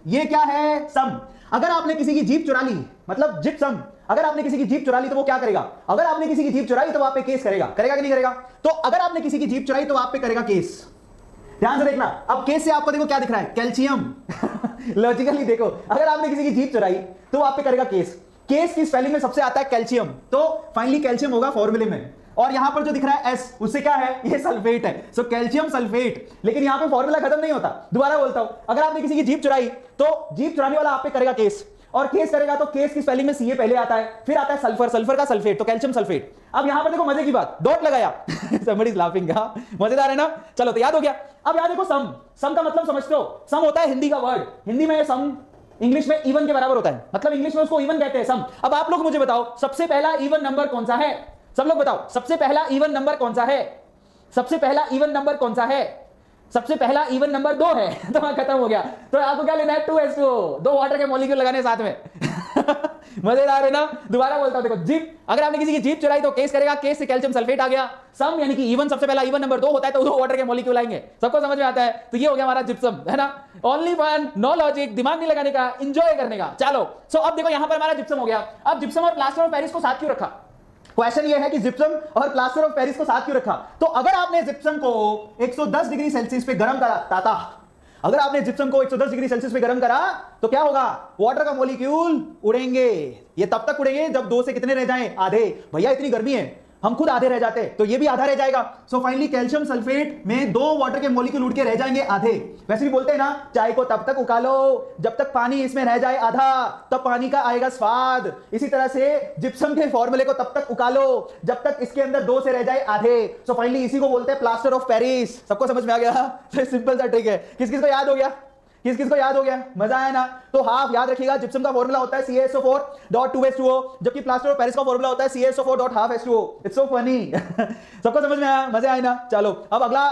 ये क्या है? सम। अगर आपने किसी की जीप चुरा ली, मतलब जिप्सम, अगर आपने किसी की जीप चुरा ली तो वो क्या करेगा? अगर आपने किसी की जीप चुराई तो वो आप पे केस करेगा, करेगा कि नहीं करेगा? तो अगर आपने किसी की जीप चुराई तो आप पे करेगा केस। ध्यान से देखना, अब केस से आपको देखो क्या दिख रहा है? कैल्शियम। लॉजिकली देखो, अगर आपने किसी की जीप चुराई तो आप पे करेगा केस। केस की स्पेलिंग में सबसे आता है कैल्शियम, तो फाइनली कैल्शियम होगा फॉर्मूले में। और यहां पर जो दिख रहा है एस, उससे क्या है? ये सल्फेट है, सो कैल्शियम सल्फेट। लेकिन यहां पे फॉर्मूला खत्म नहीं होता, दोबारा बोलता हूं, अगर आपने किसी की जीप चुराई तो जीप चुराने वाला आप पे करेगा केस, और केस करेगा तो केस की स्पेलिंग में सीए पहले आता है, फिर आता है सल्फर, सल्फर का सल्फेट, तो कैल्शियम सल्फेट। अब यहां पर देखो मजे की बात, डॉट लगाया। somebody is laughing, मजेदार है ना? चलो तो याद हो गया। अब यहां देखो सम, सम का मतलब समझते हो? सम होता है हिंदी का वर्ड, हिंदी में सम इंग्लिश में इवन के बराबर होता है, मतलब इंग्लिश में उसको इवन कहते हैं, सम। अब आप लोग मुझे बताओ सबसे पहला इवन नंबर कौन सा है? सब लोग बताओ सबसे पहला इवन नंबर कौन सा है? सबसे पहला इवन नंबर कौन सा है? सबसे पहला इवन नंबर 2 है। तो वहां खत्म हो गया। तो आपको क्या लेना है? 2s2, 2 वाटर के मॉलिक्यूल लगाने साथ में। मजेदार है ना? दोबारा बोलता हूं, देखो जीप, अगर आपने किसी की जीप चुराई तो केस करेगा, केस से कैल्शियम सल्फेट आ गया। सम यानी कि इवन, सबसे पहला इवन नंबर 2 होता है तो 2 वाटर के मॉलिक्यूल आएंगे। सबको समझ में आता है? तो ये हो गया हमारा जिप्सम, है ना? ओनली वन, नो लॉजिक, दिमाग नहीं लगाने का, एंजॉय करने का। चलो सो अब देखो यहां पर हमारा जिप्सम हो गया। अब जिप्सम और प्लास्टर ऑफ पेरिस को साथ क्यों रखा? क्वेश्चन ये है कि जिप्सम और प्लास्टर ऑफ पेरिस को साथ क्यों रखा? तो अगर आपने जिप्सम को 110 डिग्री सेल्सियस पे गर्म करा, अगर आपने जिप्सम को 110 डिग्री सेल्सियस पे गर्म करा तो क्या होगा? वाटर का मॉलिक्यूल उड़ेंगे। ये तब तक उड़ेंगे जब 2 से कितने रह जाएं? आधे। भैया इतनी गर्मी है, हम खुद आधे रह जाते, तो ये भी आधा रह जाएगा। सो फाइनली कैल्शियम सल्फेट में 2 वाटर के मॉलिक्यूल उड़ के रह जाएंगे आधे। वैसे भी बोलते हैं ना, चाय को तब तक उकालो जब तक पानी इसमें रह जाए आधा, तब पानी का आएगा स्वाद। इसी तरह से जिप्सम के फॉर्मूले को तब तक उकालो जब तक इसके अंदर 2 से रह जाए आधे। सो फाइनली इसी को बोलते हैं प्लास्टर ऑफ पेरिस। सबको समझ में आ गया? सिंपल सा ट्रिक है। किस किस को याद हो गया? किस किस को याद हो गया? मजा आया ना? तो हाफ याद रखिएगा, जिप्सम का फॉर्मूला होता है CaSO4.2H2O, जबकि प्लास्टर ऑफ पेरिस का फॉर्मूला होता है CaSO4.12H2O। It's so funny. सबको समझ में आया? मजा आया ना? चलो अब अगला